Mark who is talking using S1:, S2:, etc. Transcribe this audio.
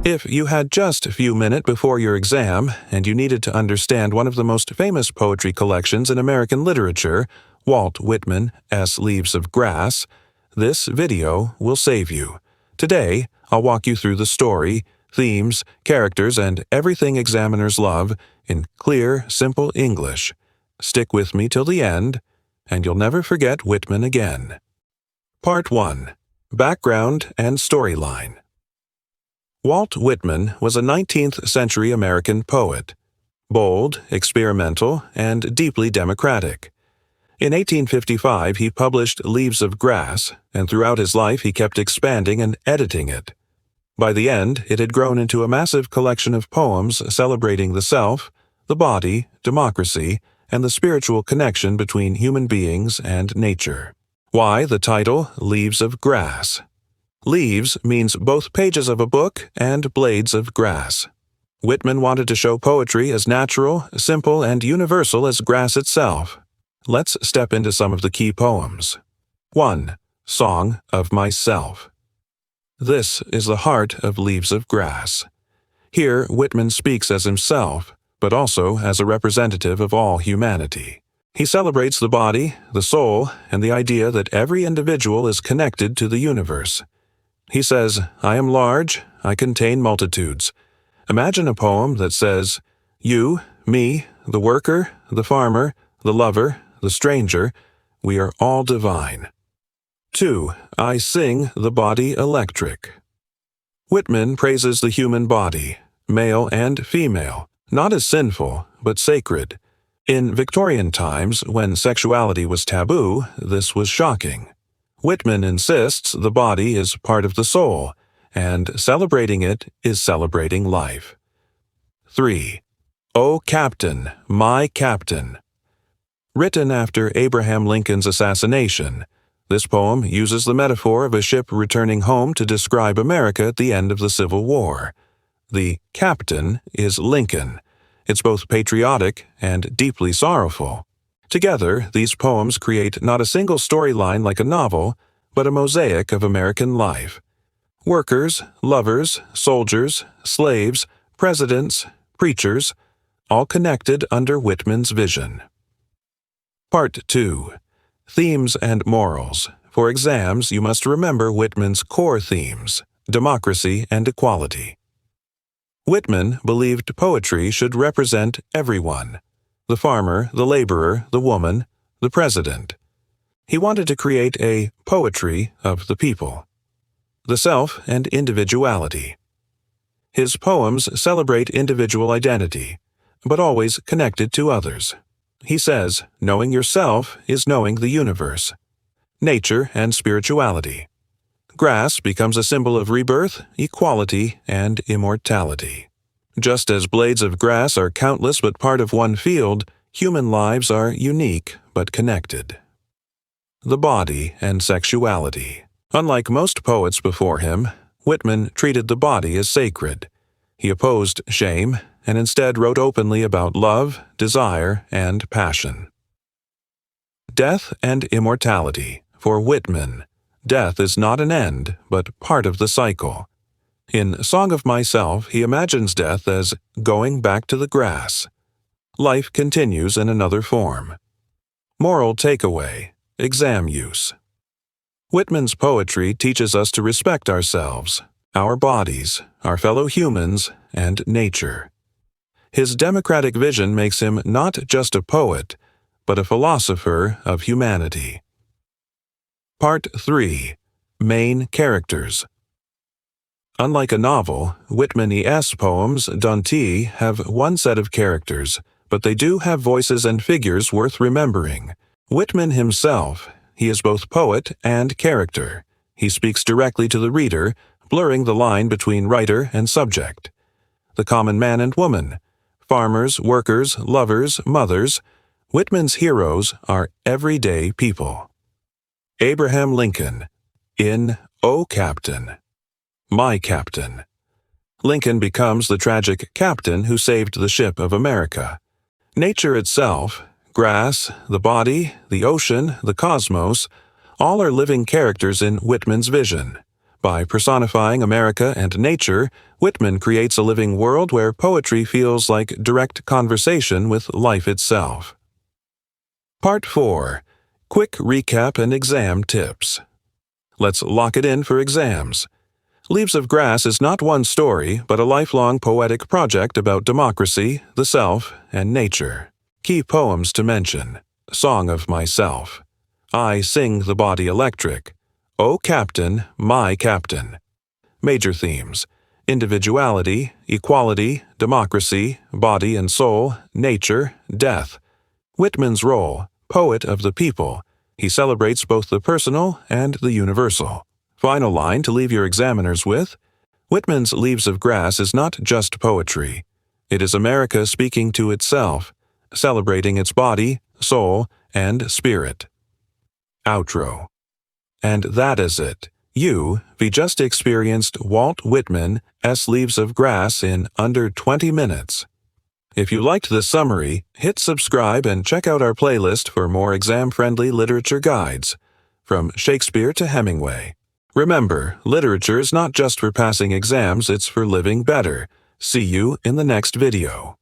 S1: If you had just a few minutes before your exam and you needed to understand one of the most famous poetry collections in American literature, Walt Whitman's Leaves of Grass, this video will save you. Today, I'll walk you through the story, themes, characters, and everything examiners love in clear, simple English. Stick with me till the end, and you'll never forget Whitman again. Part 1. Background and Storyline. Walt Whitman was a 19th-century American poet, bold, experimental, and deeply democratic. In 1855, he published Leaves of Grass, and throughout his life he kept expanding and editing it. By the end, it had grown into a massive collection of poems celebrating the self, the body, democracy, and the spiritual connection between human beings and nature. Why the title Leaves of Grass? Leaves means both pages of a book and blades of grass. Whitman wanted to show poetry as natural, simple, and universal as grass itself. Let's step into some of the key poems. 1. Song of Myself. This is the heart of Leaves of Grass. Here, Whitman speaks as himself, but also as a representative of all humanity. He celebrates the body, the soul, and the idea that every individual is connected to the universe. He says, "I am large, I contain multitudes." Imagine a poem that says, "You, me, the worker, the farmer, the lover, the stranger, we are all divine." 2. I sing the body electric. Whitman praises the human body, male and female, not as sinful, but sacred. In Victorian times, when sexuality was taboo, this was shocking. Whitman insists the body is part of the soul, and celebrating it is celebrating life. 3. O Captain, My Captain. Written after Abraham Lincoln's assassination, this poem uses the metaphor of a ship returning home to describe America at the end of the Civil War. The captain is Lincoln. It's both patriotic and deeply sorrowful. Together, these poems create not a single storyline like a novel, but a mosaic of American life. Workers, lovers, soldiers, slaves, presidents, preachers, all connected under Whitman's vision. Part 2. Themes and Morals. For exams, you must remember Whitman's core themes: democracy and equality. Whitman believed poetry should represent everyone: the farmer, the laborer, the woman, the president. He wanted to create a poetry of the people. The self and individuality. His poems celebrate individual identity, but always connected to others. He says, knowing yourself is knowing the universe. Nature and spirituality. Grass becomes a symbol of rebirth, equality, and immortality. Just as blades of grass are countless but part of one field, human lives are unique but connected. The body and sexuality. Unlike most poets before him, Whitman treated the body as sacred. He opposed shame and instead wrote openly about love, desire, and passion. Death and immortality. For Whitman, death is not an end, but part of the cycle. In Song of Myself, he imagines death as going back to the grass. Life continues in another form. Moral takeaway. Exam use. Whitman's poetry teaches us to respect ourselves, our bodies, our fellow humans, and nature. His democratic vision makes him not just a poet, but a philosopher of humanity. Part 3. Main Characters. Unlike a novel, Whitman's poems don't have one set of characters, but they do have voices and figures worth remembering. Whitman himself, he is both poet and character. He speaks directly to the reader, blurring the line between writer and subject. The common man and woman, farmers, workers, lovers, mothers, Whitman's heroes are everyday people. Abraham Lincoln, in O Captain. My Captain. Lincoln becomes the tragic captain who saved the ship of America. Nature itself, grass, the body, the ocean, the cosmos, all are living characters in Whitman's vision. By personifying America and nature, Whitman creates a living world where poetry feels like direct conversation with life itself. Part 4. Quick Recap and Exam Tips. Let's lock it in for exams. Leaves of Grass is not one story, but a lifelong poetic project about democracy, the self, and nature. Key poems to mention: Song of Myself, I Sing the Body Electric, O Captain, My Captain. Major themes: individuality, equality, democracy, body and soul, nature, death. Whitman's role: poet of the people. He celebrates both the personal and the universal. Final line to leave your examiners with: Whitman's Leaves of Grass is not just poetry. It is America speaking to itself, celebrating its body, soul, and spirit. Outro. And that is it. We just experienced Walt Whitman's Leaves of Grass in under 20 minutes. If you liked this summary, hit subscribe and check out our playlist for more exam-friendly literature guides, from Shakespeare to Hemingway. Remember, literature is not just for passing exams, it's for living better. See you in the next video.